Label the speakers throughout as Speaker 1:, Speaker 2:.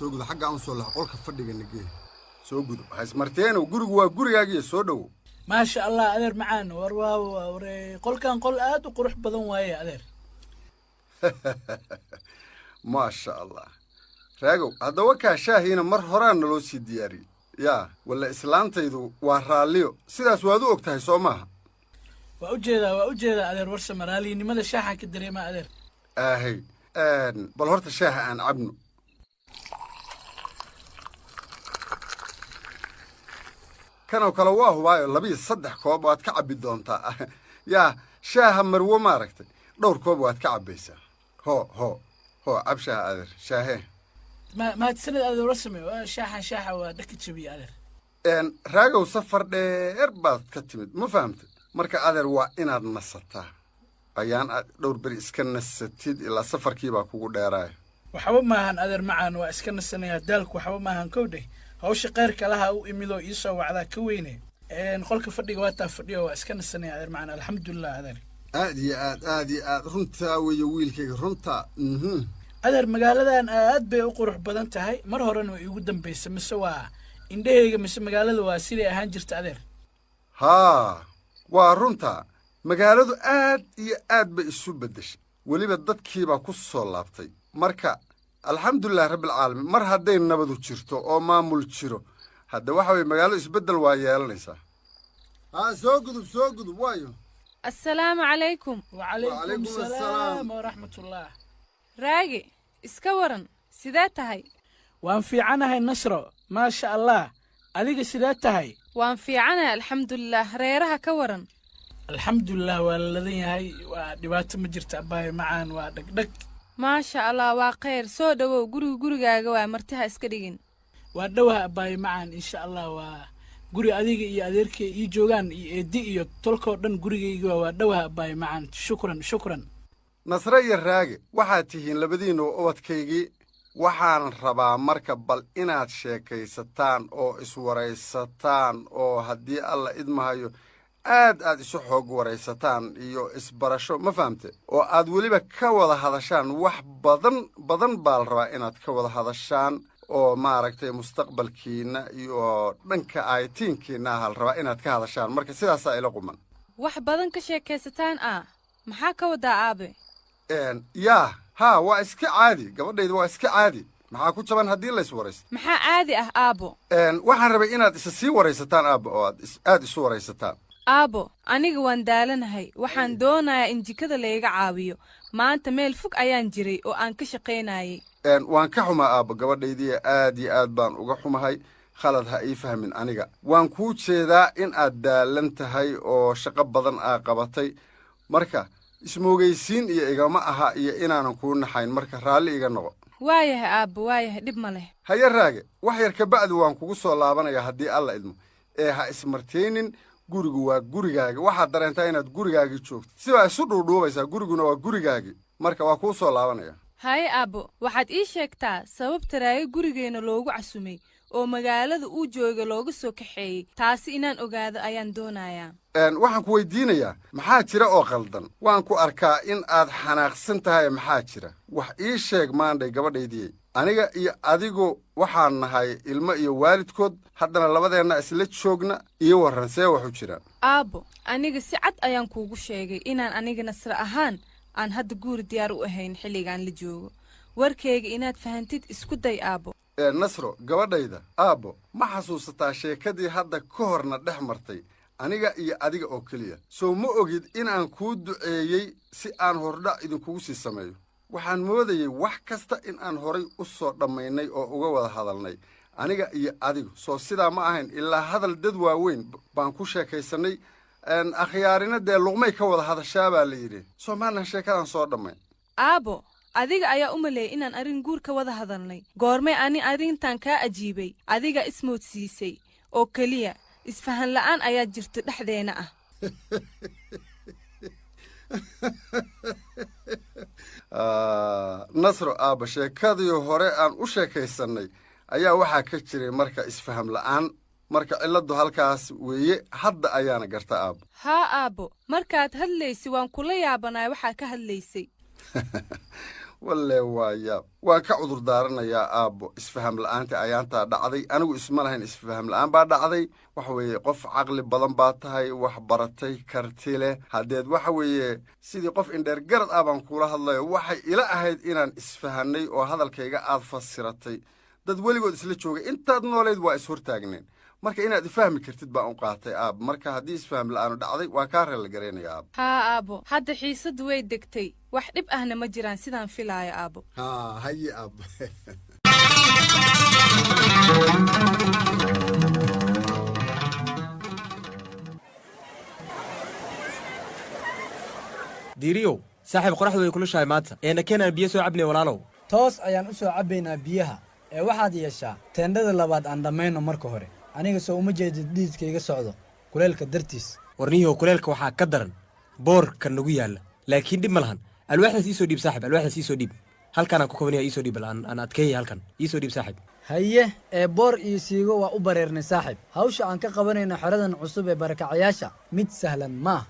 Speaker 1: soo gudo xagga aan soo laha qolka fadhiga nagee soo gudo hays marteeno gurigu waa gurigaagiyo soo dhow
Speaker 2: maasha allah adeer macaan war qolkan qol aad u qurux badan waaye adeer
Speaker 1: maasha allah raagow haddaba kaa shaahiina mar horaan naloo sii diyaariyey yaa walla islaantaydu waa raalliyo sidaas waad u og tahay soo maaha
Speaker 2: waa u jeedaa adeer warse maraaliyinimada shaaxa ka dareemaa adeer
Speaker 1: ahay bal horta shaaha aan cabno kanoo kale waa hubaayo 2-3 koob waad ka cabbi doontaa yaa shaaha marwo maaragtay dhowr koob waad ka cabbaysaa hoo cab shaaha adeer shaahee
Speaker 2: mahadsanid adeer warsame shaaxa waa dhaka jabiye adeer
Speaker 1: raagow safar dheer baad ka timid ma fahamtay marka adeer waa inaad nasataa ayaan aad dhowr beri iska nasatid ilaa safarkii baa kugu dheeraaya
Speaker 2: waxba maahan adeer macaan waa iska nasanayaa daalku waxba maahan kowdheh hawsha qayrka laha u imidoo ii soo wacdaa ka weyne qolka fadhiga waa taa fadhiyo waa iska nasanaya adeer macaan alxamdulilah adeer
Speaker 1: aad iyo aad runtaa weeye wiilkayga runtaa
Speaker 2: adeer magaaladan aad bay u qurux badan tahay mar horena way iigu dambaysa mise waa indhahayga mise magaalada waa siday ahaan jirta adeer
Speaker 1: haa waa runtaa magaaladu aad iyo aad bay isu beddeshay weliba dadkiibaa ku soo laabtay marka alxamdulilah rabbilcaalamiin mar hadday nabadu jirto oo maamul jiro hadda waxa weye magaalo isbeddel waa yeelanaysaa haa soo gudub waayo
Speaker 3: assalaamu calaykum
Speaker 2: wacalaykum asalaam waraxmatullah
Speaker 3: raagi iska waran sidee tahay
Speaker 2: waan fiicanahay nasro maasha allah adiga sidee tahay
Speaker 3: waan fiicanahay alxamdulilah reeraha ka waran
Speaker 2: alxamdulilah waa la ladan yahay waa dhibaato ma jirta abbaayo macaan waa dhegdheg
Speaker 3: maasha allah waa khayr soo dhowow gurigaaga waa martiha iska dhigin
Speaker 2: waa dhowaha abbaayo macaan insha allah waa guri adiga iyo adeerkay ii joogaan iyo eeddi iyo tolkoo dhan gurigayga waa dhowaha abbaayo macaan shukran
Speaker 1: nasre iyo raage waxaad tihiin labadiinnu ubadkaygii waxaan rabaa marka bal inaad sheekaysataan oo iswaraysataan oo haddii alla idmahayo aad isu xoog waraysataan iyo isbarasho ma fahamte oo aad weliba ka wada hadashaan wax badan baa la rabaa inaad ka wada hadashaan oo maaragtay mustaqbalkiinna iyo dhanka aaytiinkiinna aha la rabaa inaad ka hadashaan marka sidaasaa ila quman
Speaker 3: wax badan ka sheekaysataan maxaa ka wadaa aabe
Speaker 1: haa waa iska caadi gabadhayda waa iska caadi maxaa ku jaban haddii la iswaraysto
Speaker 3: maxaa caadi ah aabbo
Speaker 1: waxaan rabay inaad isa sii waraysataan aabbo oo aad isu waraysataan
Speaker 3: aabbo aniga waan daalanahay waxaan doonayaa in jikada layga caawiyo maanta meel fog ayaan jiray oo aan ka shaqaynayay
Speaker 1: waan ka xumaa aabbo gabadhaydii aad iyo aad baan uga xumahay khalad ha ii fahmin aniga waan kuu jeedaa in aad daalan tahay oo shaqo badan aa qabatay marka ismoogaysiin iyo igama aha iyo inaanan kuu naxayn marka raalli iga noqo
Speaker 3: waayahay aabbo waayahay dhib ma leh
Speaker 1: haye raage wax yar kabacdi waan kugu soo laabanayaa haddii alla idmo ee ha ismartaynin gurigu waa gurigaaga waxaad dareentaa inaad gurigaagii joogto sibaa isu dhuudhuubaysaa guriguna waa gurigaagii marka waa kuu soo laabanaya
Speaker 3: haye aabbo waxaad ii sheegtaa sababta raage gurigeenna loogu casumay oo magaalada uu jooga looga soo kaxeeyey taasi inaan ogaado ayaan doonayaa
Speaker 1: waxaan ku weydiinayaa maxaa jira oo qaldan waan ku arkaa in aad xanaaqsan tahay maxaa jira wax ii sheeg maandhay gabadhaydii aniga iyo adigu waxaan nahay ilmo iyo waalidkood haddana labadeenna isla joogna iyo warran see waxu jiraan
Speaker 3: aabbo aniga si cad ayaan kuugu sheegay inaan aniga nasre ahaan aan hadda guuri diyaar u ahayn xilligaan la joogo warkayga inaad fahantid isku day aabbo
Speaker 1: nasro gabadhayda aabbo ma xasuusataa sheekadii hadda ka horna dhex martay aniga iyo adiga oo keliya sow ma ogid inaan kuu duceeyey si aan hordhac idinkugu sii sameeyo waxaan moodayey wax kasta in aan horay u soo dhammaynay oo uga wada hadalnay aniga iyo adigu soo sidaa ma ahayn ilaa hadal dad waaweyn baan ku sheekaysannay akhyaarina dee luqmay ka wada hadashaa baa la yidhi soo maanan sheekadan soo dhammayn
Speaker 3: aabbo adiga ayaa u maleeyay inaan arrin guur ka wada hadalnay goormay ani arrintan kaa ajiibay adiga ismoodsiisay oo keliya isfahan la'aan ayaa jirta dhexdeenna
Speaker 1: nasro aabba sheekadii hore aan u sheekaysannay ayaa waxaa ka jiray marka isfaham la'aan marka cilladdu halkaas weeye hadda ayaana garta aabbo
Speaker 3: haa aabbo markaad hadlaysay waan kula yaabanaay waxaa ka hadlaysay
Speaker 1: walle waaya waan ka cudur daaranayaa aabbo isfaham la'aanta ayaantaa dhacday anigu isma lahayn isfaham la'aan baa dhacday waxa weeye qof caqli badan baa tahay wax baratay karti leh haddeed waxa weeye sidii qof indheer garad ah baan kula hadlayo waxay ila ahayd inaan isfahannay oo hadalkayga aad fasiratay dad weligood isla joogay intaad nooleyd waa ishortaagneen marka inaad ifahmi kartid baan u qaatay aab marka haddii isfaham la'aanu dhacday waa kaa reella garaynaya aab
Speaker 3: haa aabbo hadda xiisaddu way degtay wax dhib ahna ma jiraan sidaan filaayo aabbo
Speaker 1: haye aab
Speaker 4: diiriyow saaxiib qoraxdu way kulushahay maanta eena keenaan biyo soo cabnay walaalow
Speaker 5: toos ayaan u soo cabbaynaa biyaha ee waxaad yeeshaa teendhada labaad aan dhammayno marka hore aniga soo uma jeedid dhiidka iga socdo kuleelka dartiis
Speaker 4: warniyahow kuleelka waxaa ka daran boorka nagu yaalla laakiin dhib ma lahan alwaaxdaas ii soo dhiib saaxib alwaaxdaas ii soo dhiib halkaanaan ku kabanaya ii soo dhiib aan adkeeyay halkan ii soo dhiib saaxib
Speaker 5: haye ee boor iyo siigo waa u bareernay saaxib hawsha aan ka qabanayno xeradan cusub ee barakacayaasha mid sahlan maaha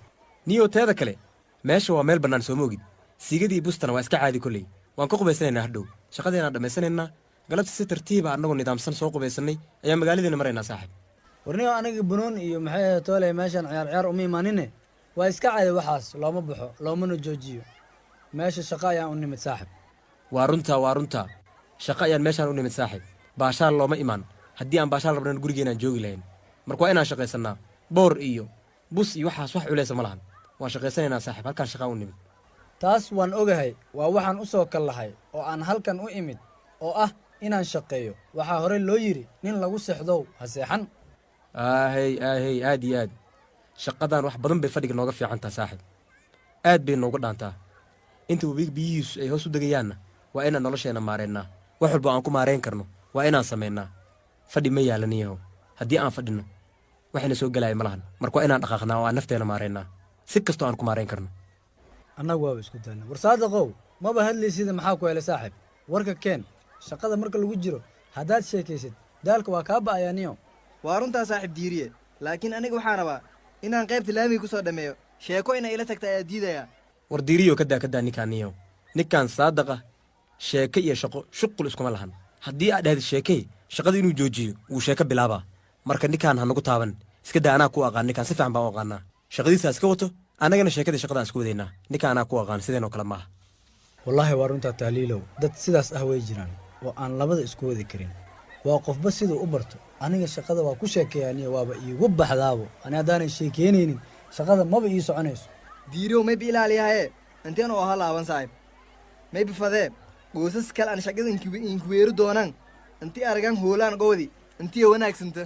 Speaker 4: niyow teeda kale meesha waa meel bannaan soo moogid siigadii bustana waa iska caadi kolley waan ka qubaysanaynaa hadhow shaqadeenaan dhammaysanaynaa galabta si tartiiba annagoo nidaamsan soo qubaysannay ayaan magaaladeena maraynaa saaxib
Speaker 5: warniyo aniga bunuun iyo maxay ahayd tooley meeshaan ciyaar uma imaanine waa iska caadi waxaas looma baxo loomana joojiyo meesha shaqo ayaan u nimid saaxib
Speaker 4: waa runtaa shaqo ayaan meeshaan u nimid saaxib baashaal looma imaan haddii aan baashaal rabnan gurigeenaan joogi lahayn marka waa inaan shaqaysannaa boor iyo bus iyo waxaas wax culaysa ma lahan waan shaqaysanaynaa saaxib halkaan shaqaan u nimid
Speaker 5: taas waan ogahay waa waxaan u soo kal lahay oo aan halkan u imid oo ah inaan shaqeeyo waxaa horey loo yidhi nin lagu seexdow ha seexan
Speaker 4: aahey aad iyo aad shaqadan wax badan bay fadhiga nooga fiicantaa saaxib aad bay nooga dhaantaa inta webiga biyihiisu ay hoos u degayaanna waa inaan nolosheenna maareennaa wax walba aan ku maarayn karno waa inaan samaynaa fadhi ma yaalaniyahow haddii aan fadhinno waxayna soo gelaya ma lahan marka waa inaan dhaqaaqnaa oo aan nafteenna maaraynaa si kastoo aan ku maarayn karno
Speaker 5: annagu waaba isku daalna war saadiqow maba hadlaysida maxaa ku helay saaxib warka keen shaqada marka lagu jiro haddaad sheekaysid daalka waa kaa ba'ayaaniyo
Speaker 6: waa runtaa saaxib diiriye laakiin aniga waxaa rabaa inaan qaybta laamiga ku soo dhammeeyo sheeko inay ila tagta ayaa diidayaa
Speaker 4: war diiriyo kadaa ninkaaniyow ninkaan saadaqa sheeke iyo shaqo shuqul iskuma lahan haddii aad dhahdid sheekey shaqada inuu joojiyo wuu sheeko bilaabaa marka ninkaan ha nagu taaban iska daa anaa ku aqaan ninkaan si fiican baan u aqaanaa shaqadiisaa iska wato annagana sheekadii shaqadaan isku wadaynaa ninka anaa ku aqaan sideenoo kale maaha
Speaker 5: wallaahi waa runtaa tahliilow dad sidaas ah way jiraan oo aan labada isku wadi karin waa qofba siduu u barto aniga shaqada waa ku sheekeeyaaniyo waaba iigu baxdaabo ani haddaanan sheekeynaynin shaqada maba ii soconayso
Speaker 6: diiriyow mayba ilaaliyahaye inteen oo ahaa laaban saaxib mayba fadee goosas kale aan shaqada inkuweeri doonaan intii aragaan hoolaan gowdi intiya wanaagsanta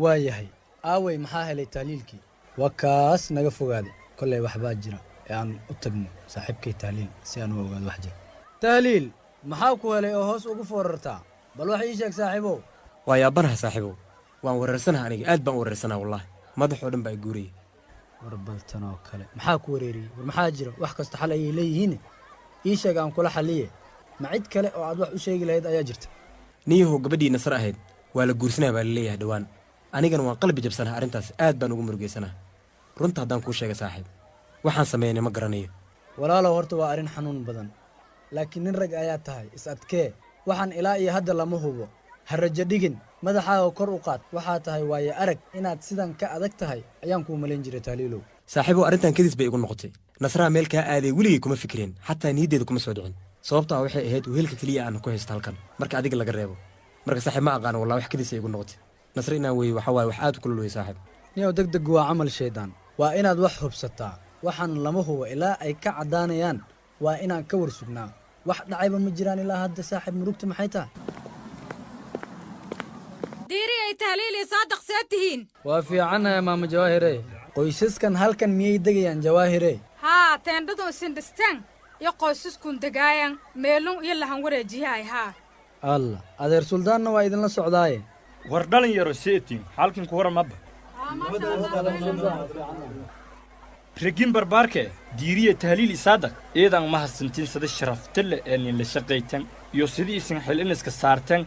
Speaker 5: waa yahay aawey maxaa helay tahliilkii waa kaas naga fogaaday kollay waxbaa jira ee aan u tagno saaxiibkay tahliil si aan u ogaado wax jira tahliil maxaa ku helay oo hoos ugu foorartaa bal wax ii sheeg saaxiibow
Speaker 4: waa yaabanaha saaxiibow waan wereersanaha aniga aad baan u wereersanaha wallaahi madaxoo dhan baa i guurayay
Speaker 5: war baltan oo kale maxaa ku wareeriyey war maxaa jira wax kasta xal ayay leeyihiin ii sheeg aan kula xalliye ma cid kale oo aad wax u sheegi lahayd ayaa jirta
Speaker 4: niyahow gabadhii nasar ahayd waa la guursanaya baa laleeyahay dhowaan anigana waan qalbi jabsanaha arrintaas aad baan ugu murugaysanaha runta haddaan kuu sheega saaxiib waxaan sameeynay ma garanayo
Speaker 5: walaalow horta waa arrin xanuun badan laakiin nin rag ayaa tahay is adkee waxaan ilaa iyo hadda lama hubo ha rajo dhigin madaxaaga kor u qaad waxaa tahay waaye arag inaad sidan ka adag tahay ayaan kuu malayn jiray tahliilow
Speaker 4: saaxiibow arrintan kadis bay igu noqotay nasraha meel kaa aaday weligay kuma fikireen xataa niyaddeeda kuma soo dhicin sababto ah waxay ahayd wehelka keliya aan ku haysto halkan marka adiga laga reebo marka saaxiib ma aqaano wallah wax kadis ay igu noqotay nasre inaan weeye waxa waaye wax aad u kulul wey saaxiib
Speaker 5: niyow degdegu waa camal shaydaan waa inaad wax hubsataa waxaan lama hubo ilaa ay ka caddaanayaan waa inaan ka war sugnaa wax dhacayba ma jiraan ilaa hadda saaxiib murugta maxay tahay
Speaker 3: diiri ay tahliili saadaq see tihiin
Speaker 5: waa fiicannahay maama jawaahire qoysaskan halkan miyay degayaan jawaahire
Speaker 3: haa teendhadun sindhistaan iyo qoysaskun degaayan meelun iyo lahan wareejiyahay haa
Speaker 5: allah adeer suldaanna waa idinla socdaaye
Speaker 7: war dhalin yaro seetin halkin ku waran maba regin barbaarke diiriye tahliil isaadaq eedan ma hasantiin sida sharaftale ee nin la shaqaytan iyo sidii isin xil iniska saartan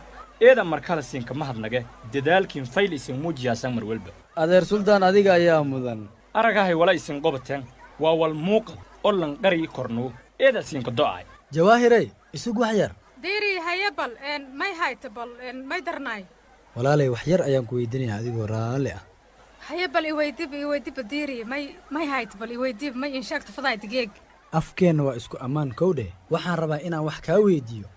Speaker 7: eedan markale siinka mahadnage dadaalkiin fayl isin muujiyaasan mar walba
Speaker 5: adeer suldaan adiga ayaa mudan
Speaker 7: aragahay wala isin qobateen waa wal muuqa oo lan qari kornuu eeda siinka do'ay
Speaker 5: jawaahirey isug wax yar
Speaker 8: diiri haye bal may hayta bal may darnaay
Speaker 5: walaalay wax yar ayaan ku weydiinaya adigoo raalli ah
Speaker 8: haye bal iweydib diiri may hayta bal iweydib may in sheegto faday digeeg
Speaker 5: afkeenna waa isku ammaan kowdhe waxaan rabaa inaan wax kaa weydiiyo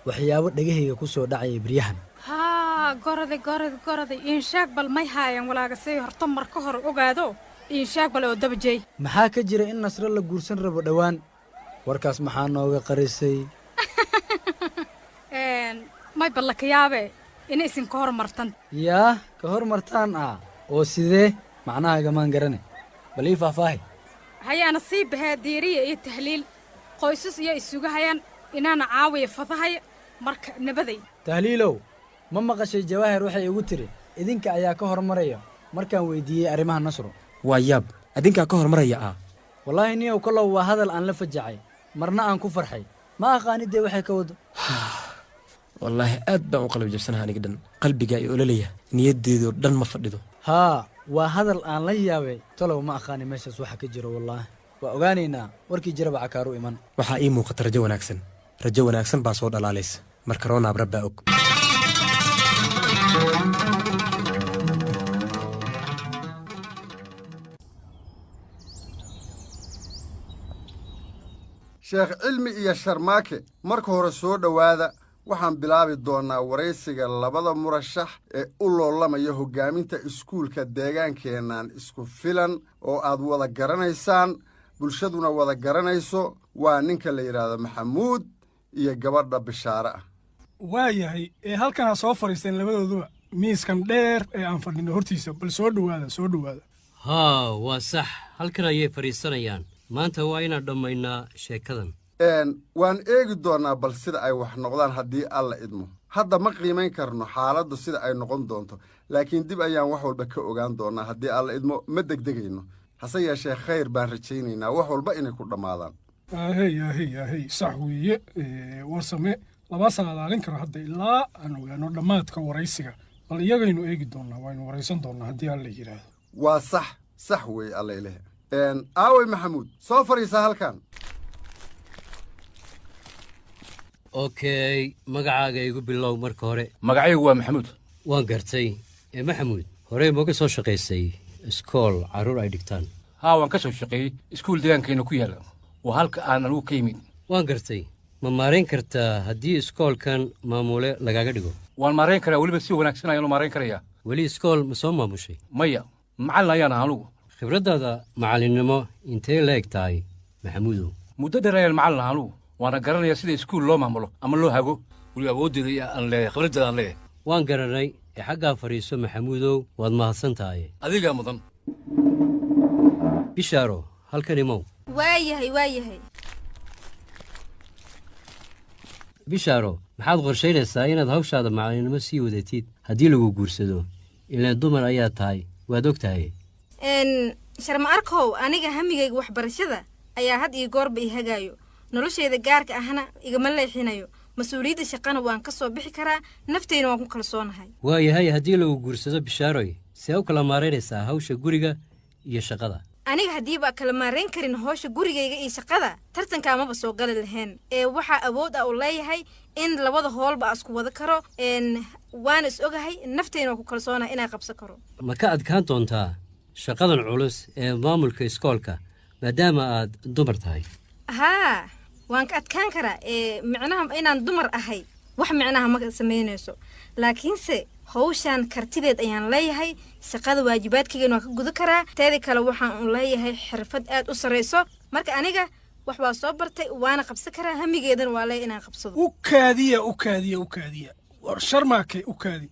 Speaker 5: waxyaabo dhegahayga ku soo dhacaya beryahan
Speaker 8: haa goraday in sheeg bal may haayan walaaga say horta marka hore ogaado in sheeg bal oo dabajay
Speaker 5: maxaa ka jira in nasro la guursan rabo dhowaan warkaas maxaa nooga qarisay
Speaker 8: may bal ka yaabe in isin ka hormartan
Speaker 5: yaa ka hormartaan ah oo sidee macnaha maan garane bal ii faahfaahi
Speaker 8: hayaana sii bahee diiriya iyo tahliil qoysas iyo isuga hayaan inaana caawiya fadahaya marka nabaday
Speaker 5: tahliilow ma maqashay jawaahir waxay igu tiri idinka ayaa ka hormaraya markaan weydiiyey arrimaha nasro
Speaker 4: waa yaab adinkaa ka hormaraya ah
Speaker 5: wallaahi niyow kollow waa hadal aan la fajacay marna aan ku farxay ma aqaani dee waxay ka wado
Speaker 4: wallaahi aad baan u qalbi jabsanaha aniga dhan qalbigaa i ololaya niyaddeedoo dhan ma fadhido
Speaker 5: haa waa hadal aan la yaabay talow ma aqaani meeshaas waxa ka jiro wallaahi waa ogaanaynaa warkii jiraba cakaaru iman
Speaker 4: waxaa ii muuqata rajo wanaagsan baa soo dhalaalaysa marka roonaab rabbaa og
Speaker 1: sheekh cilmi iyo sharmaake marka hore soo dhowaada waxaan bilaabi doonnaa waraysiga labada murashax ee u loolamaya hoggaaminta iskuulka deegaankeennan isku filan oo aad wada garanaysaan bulshaduna wada garanayso waa ninka la yidhaahdo maxamuud iyo gabadha bishaare ah
Speaker 9: waa yahay halkan ha soo fadhiisteen labadooduba miiskan dheer ee aan fadhino hortiisa bal soo dhowaada
Speaker 10: haa waa sax halkan ayay fadhiisanayaan maanta waa inaan dhammaynaa sheekadan
Speaker 1: waan eegi doonnaa bal sida ay wax noqdaan haddii alla idmo hadda ma qiimayn karno xaaladdu sida ay noqon doonto laakiin dib ayaan wax walba ka ogaan doonnaa haddii alla idmo ma degdegayno hase yeeshee khayr baan rajaynaynaa wax walba inay ku dhammaadaan
Speaker 9: ahey sax weeye warsame lama saadaalin karo hadda ilaa aan ogaano dhammaadka waraysiga bal iyagaynu eegi doonnaa waynu waraysan doonnaa haddii alla yidhaahdo
Speaker 1: waa sax weeye allayleh aawey maxamuud soo fadhiisaa halkan
Speaker 10: okey magacaaga igu bilow marka hore
Speaker 11: magacaygu waa maxamuud
Speaker 10: waan gartay maxamuud horey mooga soo shaqaysay iskool carruur ay dhigtaan
Speaker 11: haa waan ka soo shaqeeyey iskuul deegaankeenna ku yaalla waa halka aan anugu ka yimid
Speaker 10: waan gartay ma maarayn kartaa haddii iskoolkan maamule lagaaga dhigo
Speaker 11: waan maarayn karaa weliba si wanaagsan ayaanu maarayn karayaa
Speaker 10: weli iskool ma soo maamushay
Speaker 11: maya macallin ayaan aha anugu
Speaker 10: khibraddaada macallinnimo intee la eg tahay maxamuudow
Speaker 11: muddo dheer ayaan macallin aha anugu waana garanayaa sida iskuul loo maamulo ama loo hago weliba awooddeeda aan leeyahay khibraddeeda aan leeyahay
Speaker 10: waan garanay xaggaa fadhiiso maxamuudow waad mahadsan tahay
Speaker 11: adigaa mudan
Speaker 10: bishaaro halkan imow
Speaker 12: waayahay
Speaker 10: bishaaro maxaad qorshaynaysaa inaad hawshaada macallinnimo sii wadatid haddii lagu guursado ilaan dumar ayaa tahay waad og tahay
Speaker 12: sharma arkow aniga hamigayga waxbarashada ayaa had iyo goorba i hagaayo noloshayda gaarka ahna igama leexinayo mas-uuliyadda shaqana waan ka soo bixi karaa naftayna waan ku kalsoonahay
Speaker 10: waayahay haddii lagu guursado bishaaroy see u kala maaraynaysaa hawsha guriga iyo shaqada
Speaker 12: aniga haddiiba kala maarayn karin howsha gurigayga iyo shaqada tartankaa maba soo gali lahayn waxaa awood ah u leeyahay in labada hoolba a isku wada karo waana is ogahay naftayna waan ku kalsoonahay inaan qabsan karo
Speaker 10: ma ka adkaan doontaa shaqadan culus ee maamulka iskoolka maadaama aad dumar tahay
Speaker 12: haa waan ka adkaan karaa micnaha inaan dumar ahay wax micnaha ma samaynayso laakiinse hawshaan kartideed ayaan leeyahay shaqada waajibaadkaygana waan ka guda karaa teeda kale waxaan u leeyahay xirfad aad u sarrayso marka aniga wax baa soo bartay waana qabsan karaa hamigeedana waa leeyahay inaan qabsado
Speaker 9: u kaadiya war sharmaake u kaadi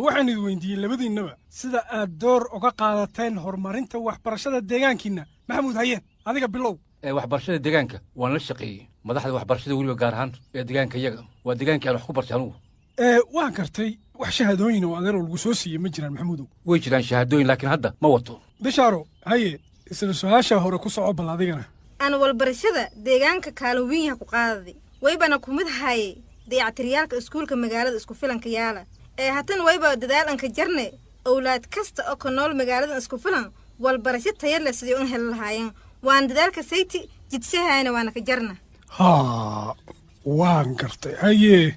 Speaker 9: waxaan idin weydiiyey labadiinnaba sida aad door uga qaadateen horumarinta waxbarashada deegaankiinna maxamuud hayeen adiga bilow
Speaker 11: waxbarashada deegaanka waan la shaqeeyey madaxda waxbarashada weliba gaar ahaan ee deegaanka iyaga waa deegaankii aan wax ku bartay anugu
Speaker 9: waan gartay wax shahaadooyin oo adeeroo lagu soo siiyey ma jiraan maxamuudow
Speaker 11: way jiraan shahaadooyin laakiin hadda ma wato
Speaker 9: bishaaro haye isla su-aasha hore ku soco bal adigana
Speaker 12: aan walbarashada deegaanka kaalin weyn yaha ku qaadaday waybana ku mid haye dayactiryaalka iskuulka magaalada isku filanka yaala hatan wayba dadaal anka jarne owlaad kasta oo ka nool magaaladan isku filan walbarasho taya leh sidii un heli lahaayeen waan dadaalka sayti jidsahayna waana ka jarna
Speaker 9: haa waan gartay haye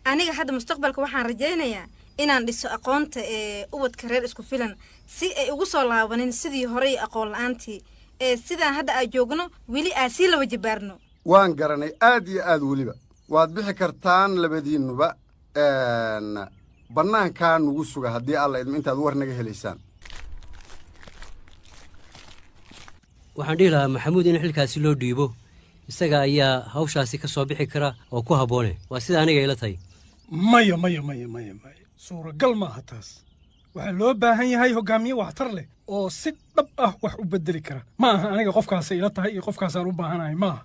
Speaker 12: aniga hadda mustaqbalka waxaan rajaynayaa inaan dhiso aqoonta ee ubadka reer isku filan si ay ugu soo laabanin sidii horey aqoon la'aantii ee sidaan hadda aan joogno weli aan sii laba jabaarno
Speaker 1: waan garanay aad iyo aad weliba waad bixi kartaan labadiinnuba bannaankaa nugu suga haddii alla idmo intaad war naga helaysaan
Speaker 10: waxaan dhihi lahaa maxamuud in xilkaasi loo dhiibo isaga ayaa hawshaasi ka soo bixi kara oo ku habboone waa sida aniga ila tahay
Speaker 9: maya suuragal maaha taas waxaa loo baahan yahay hoggaamiye waxtar leh oo si dhab ah wax u beddeli kara ma aha aniga qofkaasay ila tahay iyo qofkaasaan u baahanahay maaha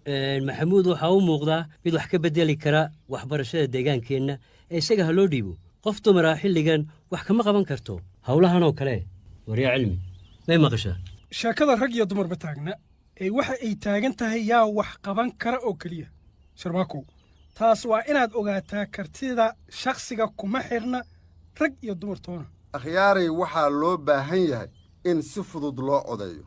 Speaker 10: maxamuud waxaa u muuqdaa mid wax ka beddeli kara waxbarashada deegaankeenna ee isaga ha loo dhiibo qof dumar ah xilligan wax kama qaban karto howlahan oo kale waryaa cilmi may maqashaa
Speaker 9: sheekada rag iyo dumarba taagna ee waxa ay taagan tahay yaa wax qaban kara oo keliya sharmaakow taas waa inaad ogaataa kartida shakhsiga kuma xidhna rag iyo dumar toona
Speaker 1: akhyaaray waxaa loo baahan yahay in si fudud loo codeeyo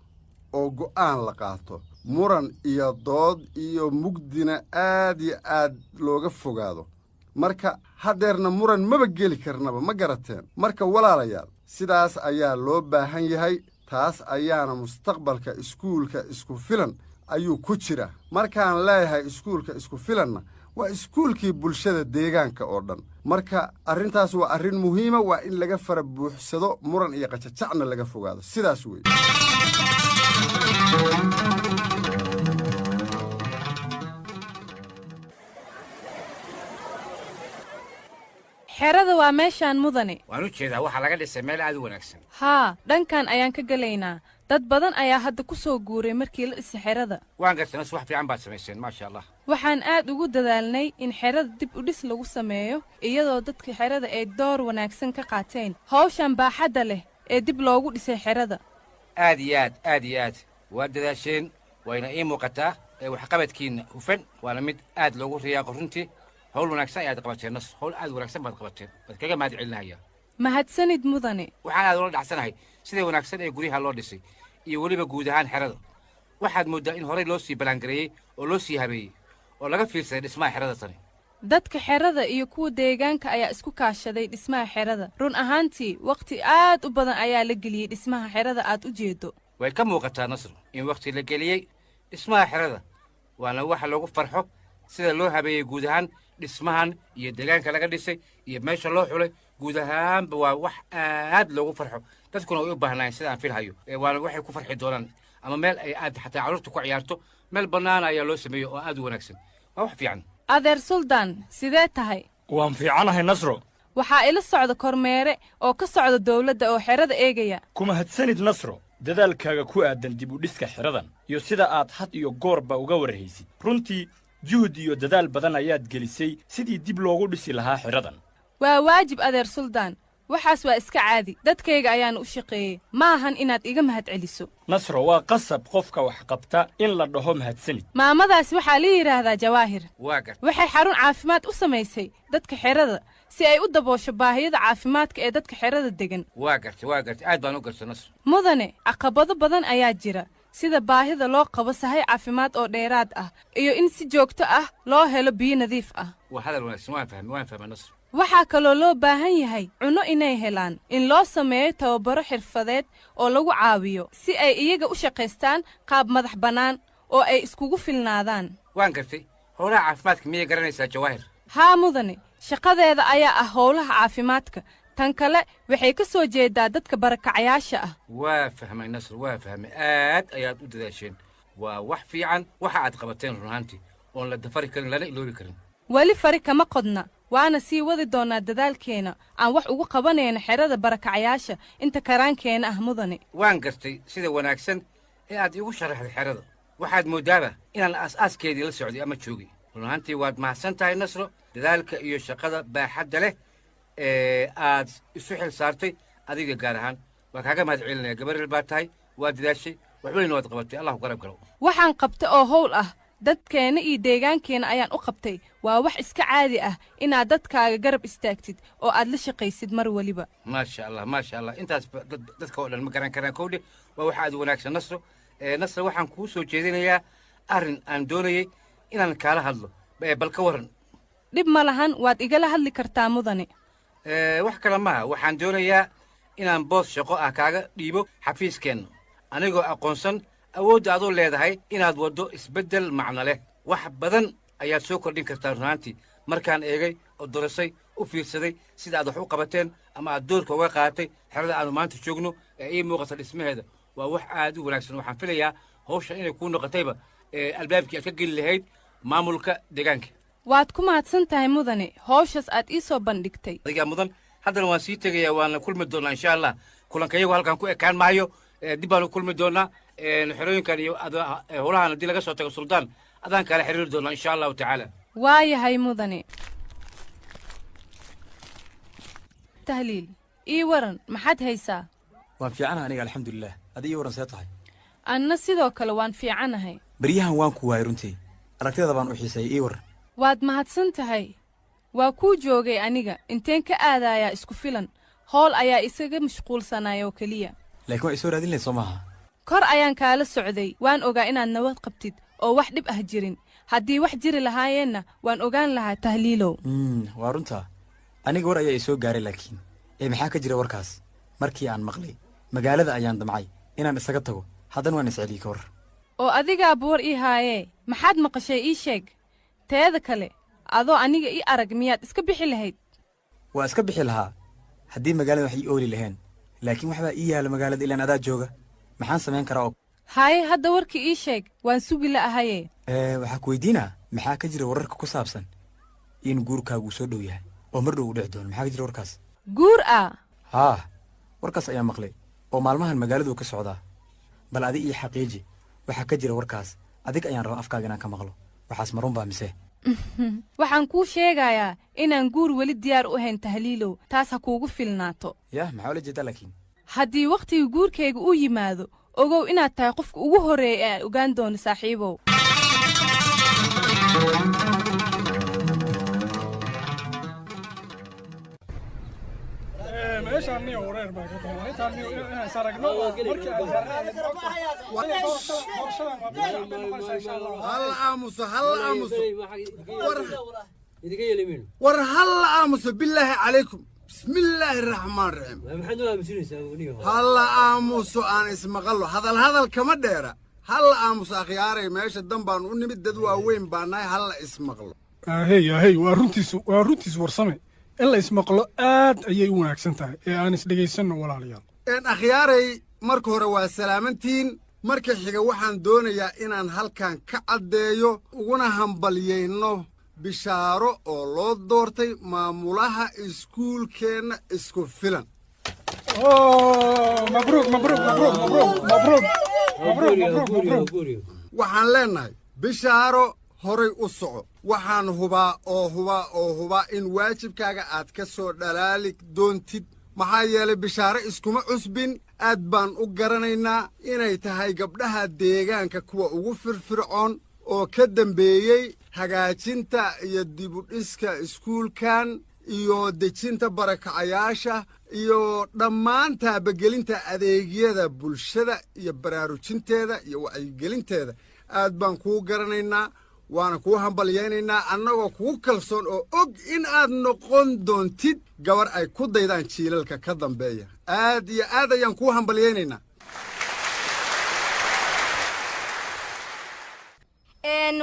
Speaker 1: oo go'aan la qaato muran iyo dood iyo mugdina aad iyo aad looga fogaado marka haddeerna muran maba geli karnaba ma garateen marka walaalayaal sidaas ayaa loo baahan yahay taas ayaana mustaqbalka iskuulka isku filan ayuu ku jira markaan leeyahay iskuulka isku filanna waa iskuulkii bulshada deegaanka oo dhan marka arrintaas waa arrin muhiima waa in laga fara buuxsado muran iyo qajajacna laga fogaado sidaas weeye
Speaker 3: xerada waa meeshaan mudane
Speaker 11: waan u jeedaa waxaa laga dhisay meel aad u wanaagsan
Speaker 3: haa dhankan ayaan ka gelaynaa dad badan ayaa hadda ku soo guuray markii la dhisay xerada
Speaker 11: waan gartanas wax fiican baad samayseen maasha allah
Speaker 3: waxaan aad ugu dadaalnay in xerada dib u dhis lagu sameeyo iyadoo dadka xerada ay door wanaagsan ka qaateen hawshan baaxadda leh ee dib loogu dhisay xerada
Speaker 11: aad iyo aad waad dadaasheen wayna ii muuqataa ee waxqabadkiinna hufan waana mid aad loogu riyaaqo runtii hawl wanaagsan ayaad qabateen nas hawl aad wanaagsan baad qabateen waad kaga mahad celinayaa
Speaker 3: mahadsanid mudane
Speaker 11: waxaan aad ula dhacsanahay sida wanaagsan ee guryaha loo dhisay iyo weliba guud ahaan xerada waxaad mooddaa in horey loo sii ballaangareeyey oo loo sii habeeyey oo laga fiirsaday dhismaha xerada tani
Speaker 3: dadka xerada iyo kuwa deegaanka ayaa isku kaashaday dhismaha xerada run ahaantii wakhti aad u badan ayaa la geliyey dhismaha xerada aad u jeedo
Speaker 11: way ka muuqataa nasr in wakhti la geliyey dhismaha xerada waana waxa loogu farxo sida loo habeeyey guud ahaan dhismahan iyo deegaanka laga dhisay iyo meesha loo xulay guud ahaanba waa wax aad loogu farxo dadkuna way u baahnaayeen sida aan filhayo waana waxay ku farxi doonaan ama meel ay aad xataa carruurta ku ciyaarto meel bannaan ayaa loo sameeyey oo aad u wanaagsan waa wax fiican
Speaker 3: adeer suldaan sidee tahay
Speaker 7: waan fiicanahay nasro
Speaker 3: waxaa ila socda kormeere oo ka socda dawladda oo xerada eegaya
Speaker 7: ku mahadsanid nasro dadaalkaaga ku aadan dib u dhiska xeradan iyo sida aad had iyo goorba uga warhaysid runtii juhud iyo dadaal badan ayaad gelisay sidii dib loogu dhisi lahaa xeradan
Speaker 3: waa waajib adeer suldaan waxaas waa iska caadi dadkayga ayaana u shaqeeyey ma ahan inaad iga mahad celiso
Speaker 7: nasro waa qasab qofka wax qabta in la dhaho mahadsanid
Speaker 3: maamadaas waxaa la yidhaahdaa jawaahir
Speaker 11: waa garta
Speaker 3: waxay xarun caafimaad u samaysay dadka xerada si ay u daboosho baahiyada caafimaadka ee dadka xerada degan
Speaker 11: waa garta aad baan u garta nasro
Speaker 3: mudane caqabado badan ayaa jira sida baahida loo qabo sahay caafimaad oo dheeraad ah iyo in si joogto ah loo helo biyo nadiif ah
Speaker 11: waa hadal wanaagsan waan fahmay nasro
Speaker 3: waxaa kaloo loo baahan yahay cunno inay helaan in loo sameeyo tababaro xirfadeed oo lagu caawiyo si ay iyaga u shaqaystaan qaab madax bannaan oo ay iskugu filnaadaan
Speaker 11: waan gartay howlaha caafimaadka miyay garanaysaa jawaahir
Speaker 3: haa mudane shaqadeeda ayaa ah howlaha caafimaadka tan kale waxay ka soo jeedaa dadka barakacayaasha ah
Speaker 11: waa fahmay nasr waa fahmay aad ayaad u dadaasheen waa wax fiican waxa aad qabateen run ahaantii oon la dafari karin lana iloobi karin
Speaker 3: weli fari kama qodna waana sii wadi doonnaa dadaalkeenna aan wax ugu qabanayno xerada barakacayaasha inta karaankeenna ah mudane
Speaker 11: waan gartay sida wanaagsan ee aad iigu sharaxday xerada waxaad mooddaaba inaan aas-aaskeedii la socday ama joogay run ahaantii waad mahadsan tahay nasro dadaalka iyo shaqada baaxadda leh ee aad isu xil saartay adiga gaar ahaan waa kaaga mahad celinaya gabaril baad tahay waa dadaashay waxweyn waad qabatay allahu garab galo
Speaker 3: waxaan qabtay oo howl ah dadkeenna iyo deegaankeenna ayaan u qabtay waa wax iska caadi ah inaad dadkaaga garab istaagtid oo aad la shaqaysid mar weliba
Speaker 11: maasha allah intaas dadka oo dhan ma garan karaan kowdhe waa wax aad u wanaagsan nasro nasro waxaan kuu soo jeedinayaa arrin aan doonayey inaan kaala hadlo bal ka waran
Speaker 3: dhib ma lahan waad igala hadli kartaa mudane
Speaker 11: wax kale maaha waxaan doonayaa inaan boos shaqo ah kaaga dhiibo xafiiskeenna anigoo aqoonsan awoodda aad u leedahay inaad waddo isbeddel macno leh wax badan ayaad soo kordhin kartaa runaantii markaan eegay oo dorasay u fiirsaday sida aad wax u qabateen ama aad doorka uga qaadatay xerada aanu maanta joogno ee ii muuqata dhismaheeda waa wax aad u wanaagsan waxaan filayaa hawsha inay kuu noqotayba albaabkii aad ka geli lahayd maamulka deegaanka
Speaker 3: waad ku mahadsan tahay mudane hawshaas aad ii soo bandhigtay
Speaker 11: adigaa mudan haddana waan sii tegayaa waana kulmi doonnaa insha allah kulankayagu halkan ku ekaan maayo dib baanu kulmi doonnaa xerooyinkan iyo howlahan haddii laga soo tago suldaan adaan kaala xiriiri doonnaa insha allahu tacaala
Speaker 3: waayahay mudane tahliil ii waran maxaad haysaa
Speaker 13: waan fiicanaha aniga alxamdulilah adi ii waran see tahay
Speaker 3: anna sidoo kale waan fiicanahay
Speaker 13: beryahan waan ku waayay runtii aragtida baan u xiiseeyey ii waran
Speaker 3: waad mahadsan tahay waa kuu joogay aniga inteen ka aadayaa isku filan howl ayaa isaga mashquulsanaya oo keliya
Speaker 13: laakiin waa isoo raadin lahayd soo maaha
Speaker 3: kor ayaan kaala socday waan ogaa inaad nabad qabtid oo wax dhib ah jirin haddii wax jiri lahaayeenna waan ogaan lahaa tahliilow
Speaker 13: waa runtaa aniga war ayaa i soo gaaray laakiin maxaa ka jira warkaas markii aan maqlay magaalada ayaan damcay inaan isaga tago haddana waan isceliyey ka war
Speaker 3: oo adigaaba war ii haayee maxaad maqashay ii sheeg teeda kale adoo aniga ii arag miyaad iska bixi lahayd
Speaker 13: waa iska bixi lahaa haddii magaalada wax ii ooli lahayn laakiin waxbaa ii yaala magaalada ilaan adaa jooga maxaan samayn karaa og
Speaker 3: haye hadda warkii ii sheeg waan sugi la ahaye
Speaker 13: waxaa ku weydiinaa maxaa ka jira wararka ku saabsan in guurkaagu soo dhow yahay oo mar dhow u dhici doono maxaa ka jira warkaas
Speaker 3: guur ah
Speaker 13: haa warkaas ayaa maqlay oo maalmahan magaaladu ka socdaa bal adi ii xaqiiji waxaa ka jira warkaas adig ayaan rabaa afkaaga inaan ka maqlo waxaas marun baa mise
Speaker 3: waxaan kuu sheegayaa inaan guur weli diyaar u ahayn tahliilow taas ha kuugu filnaato
Speaker 13: yah maxaa ula jeedaa laakiin
Speaker 3: haddii wakhtiga guurkayga uu yimaado ogow inaad tahay qofka ugu horreeya ee aan ogaan doono saaxiibow
Speaker 9: meeshaanniyo wareer baa ka tahay intaanniyo inaan saragno markii
Speaker 1: hal aamuso war hal aamuso bilaahi calaykum bismillaahi raxmaan raxiim halla aamuso aan ismaqallo hadal kama dheera halla aamuso akhyaaray meesha dan baan u nimid dad waaweyn baa nahay halla ismaqlo
Speaker 9: ahey waa runtiis warsame in la ismaqlo aad ayay u wanaagsan tahay ee aan isdhegaysanno walaalayaal
Speaker 1: akhyaaray marka hore waa salaamantiin marka xiga waxaan doonayaa inaan halkan ka caddeeyo uguna hambalyayno bishaaro oo loo doortay maamulaha iskuulkeenna isku filan waxaan leennahay bishaaro horay u soco waxaan hubaa in waajibkaaga aad ka soo dhalaali doontid maxaa yeelay bishaaro iskuma cusbin aad baan u garanaynaa inay tahay gabdhaha deegaanka kuwa ugu firfircoon oo ka dambeeyey hagaajinta iyo dibudhiska iskuulkan iyo dejinta barakacayaasha iyo dhammaan taabagelinta adeegyada bulshada iyo baraarujinteeda iyo wacyigelinteeda aad baan kuu garanaynaa waana kuu hambalyaynaynaa annagoo kugu kalsoon oo og in aad noqon doontid gabar ay ku daydaan jiilalka ka dambeeya aad iyo aad ayaan kuu hambalyaynaynaa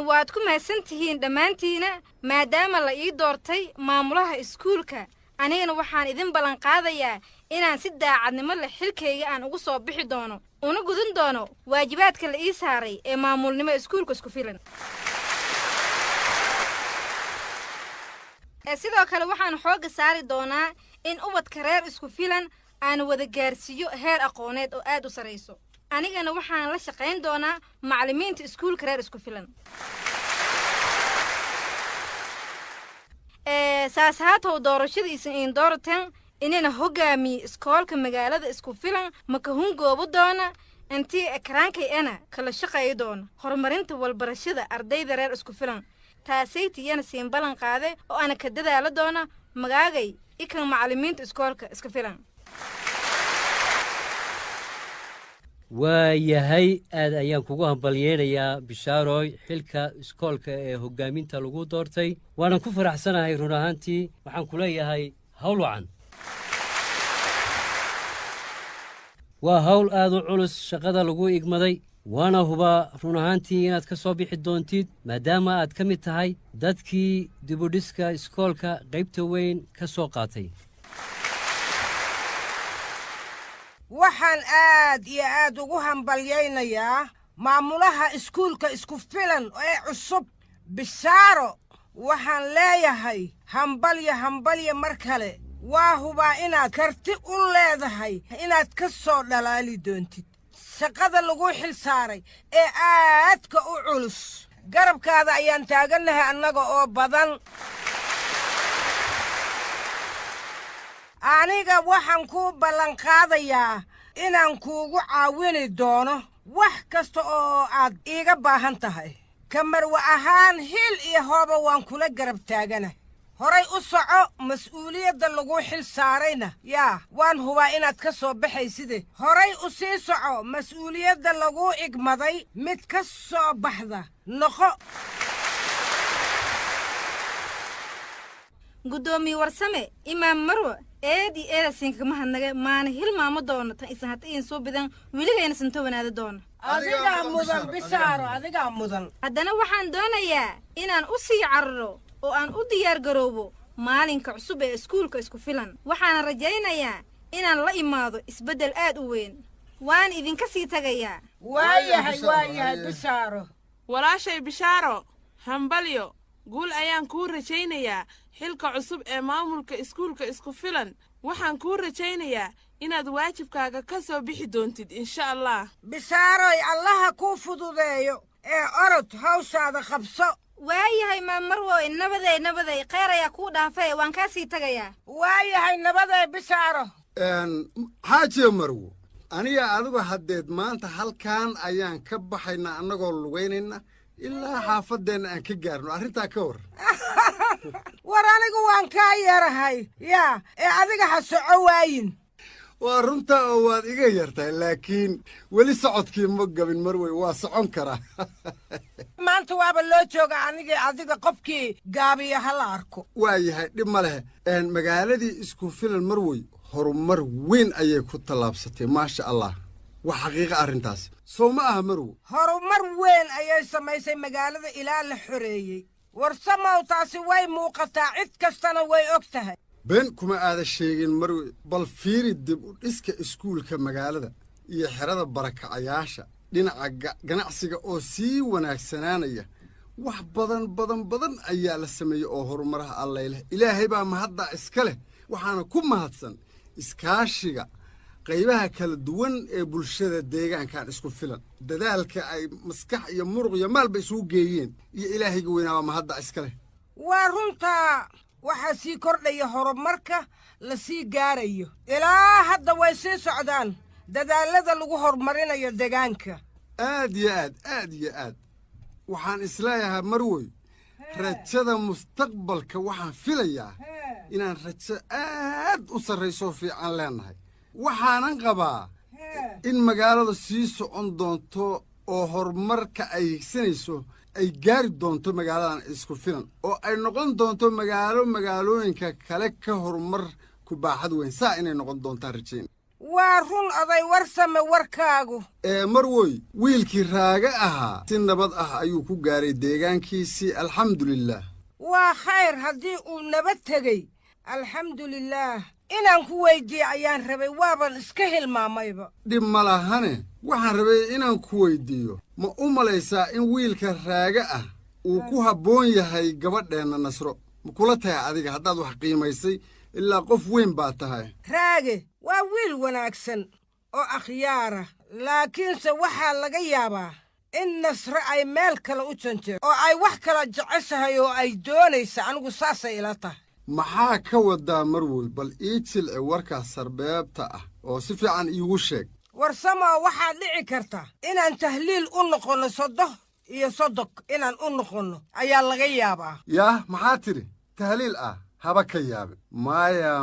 Speaker 12: waad ku mahadsan tihiin dhammaantiina maadaama la ii doortay maamulaha iskuulka anigana waxaan idin ballanqaadayaa inaan si daacadnimo leh xilkayga aan ugu soo bixi doono una gudin doono waajibaadka la ii saaray ee maamulnimo iskuulka isku filan sidoo kale waxaan xoogga saari doonaa in ubadka reer isku filan aan wada gaarsiiyo heer aqooneed oo aad u sarayso anigana waxaan la shaqayn doonaa macallimiinta iskuulka reer isku filan saas haatow doorashadiisa in dooratan inana hoggaamiye iskoolka magaalada isku filan makahun goobo doona intii ekraankay ana kala shaqayi doona horumarinta walbarashada ardayda reer isku filan taasaytiyana siin ballan qaade oo ana ka dadaala doona magaagay ikan macallimiinta iskoolka iska filan
Speaker 10: waayahay aad ayaan kugu hambalyeynayaa bishaaroy xilka iskoolka ee hoggaaminta lagu doortay waanan ku faraxsanahay run ahaantii waxaan ku leeyahay hawl wacan waa hawl aad u culus shaqada lagu igmaday waana hubaa run ahaantii inaad ka soo bixi doontid maadaama aad ka mid tahay dadkii dibudhiska iskoolka qaybta weyn ka soo qaatay
Speaker 14: waxaan aad iyo aad ugu hambalyaynayaa maamulaha iskuulka isku filan ee cusub bishaaro waxaan leeyahay hambalya mar kale waa hubaa inaad karti u leedahay inaad ka soo dhalaali doontid shaqada lagu xil saaray ee aadka u culus garabkaada ayaan taagannahay annaga oo badan aniga waxaan kuu ballanqaadayaa inaan kuugu caawini doono wax kasta oo aad iiga baahan tahay kamarwa ahaan hiil iyo hooba waan kula garab taagana horay u soco mas'uuliyadda lagu xil saarayna yaa waan hubaa inaad ka soo baxayside horay u sii soco mas'uuliyadda lagu igmaday mid ka soo baxda noqo
Speaker 12: guddoomiye warsame imaam marwa eedi eedasiinkama hadnaga maana hilmaamo doono tan isan hata iin soo bidan weligayna santo wanaada doono
Speaker 14: adigaa mudan bishaaro adigaa mudan
Speaker 12: haddana waxaan doonayaa inaan u sii cararo oo aan u diyaar garoobo maalinka cusub ee iskuulka isku filan waxaana rajaynayaa inaan la imaado isbeddel aad u weyn waan idinka sii tagayaa
Speaker 14: waayahay bishaaro
Speaker 15: walaashay bishaaro hambalyo guul ayaan kuu rajaynayaa xilka cusub ee maamulka iskuulka isku filan waxaan kuu rajaynayaa inaad waajibkaaga ka soo bixi doontid insha allah
Speaker 14: bishaaroy allaha kuu fududeeyo ee orod hawshaada qabso
Speaker 12: waayahay maamarwoy nabaday khayr ayaa kuu dhaafay waan kaa sii tagayaa
Speaker 14: waayahay nabaday bishaaro
Speaker 1: xaajiya marwo aniga adigu haddeed maanta halkan ayaan ka baxaynaa annagoo lugaynayna ilaa xaafaddeenna aan ka gaarno arrintaa ka war
Speaker 14: war anigu waan kaa yarahay yaa ee adiga ha soco waayin
Speaker 1: waa runtaa oo waad iga yartahay laakiin weli socodkii ma gabin marwey waa socon karaa
Speaker 14: maanta waaba loo jooga anigii adiga qofkii gaabiya ha la arko
Speaker 1: waa yahay dhib ma leh magaaladii isku filan marwey horumar weyn ayay ku tallaabsatay maasha allah waa xaqiiqa arrintaas soo ma aha marwo
Speaker 14: horumar weyn ayay samaysay magaalada ilaa la xoreeyey warsamow taasi way muuqataa cid kastana way og tahay
Speaker 1: been kuma aada sheegin marwe bal fiiri dib u dhiska iskuulka magaalada iyo xerada barakacayaasha dhinaca ganacsiga oo sii wanaagsanaanaya wax badan ayaa la sameeyey oo horumaraha allayleh ilaahay baa mahaddaa iska leh waxaana ku mahadsan iskaashiga qaybaha kala duwan ee bulshada deegaankan isku filan dadaalka ay maskax iyo muruq iyo maalba isugu geeyeen iyo ilaahayga weynaabaa mahadda iska leh
Speaker 14: waa runtaa waxaa sii kordhaya horumarka la sii gaarayo ilaa hadda way sii socdaan dadaallada lagu horumarinayo deegaanka
Speaker 1: aad iyo aad waxaan isleeyahay marwoy rajada mustaqbalka waxaan filayaa inaan rajo aad u sarraysoo fiican leennahay waxaanan qabaa in magaalada sii socon doonto oo horumarka ay higsanayso ay gaari doonto magaaladan isku filan oo ay noqon doonto magaalooyinka kale ka horumar ku baaxad weyn saa inay noqon doontaan rajayn
Speaker 14: waa run oday warsame warkaagu
Speaker 1: marwoy wiilkii raaga ahaa si nabad ah ayuu ku gaaray deegaankiisii alxamdulilaah
Speaker 14: waa khayr haddii uu nabad tegey alxamdulilaah inaan ku weyddiiye ayaan rabay waaban iska hilmaamayba
Speaker 1: dhib ma lahane waxaan rabay inaan ku weyddiiyo ma u malaysaa in wiilka raaga ah uu ku habboon yahay gabadheenna nasro ma kula tahay adiga haddaad wax qiimaysay ilaa qof weyn baa tahay
Speaker 14: raage waa wiil wanaagsan oo akhyaara laakiinse waxaa laga yaabaa in nasre ay meel kale u janjeer oo ay wax kala jeceshahay oo ay doonaysa anigu saasay ila tahay
Speaker 1: maxaa ka wadaa marwoy bal ii jilci warkaas sarbeebta ah oo si fiican iigu sheeg
Speaker 14: warsamoo waxaa dhici karta inaan tahliil u noqonno soddoh iyo soddog inaan u noqonno ayaa laga yaabaa
Speaker 1: yaah maxaa tidhi tahliil ah haba ka yaabin maya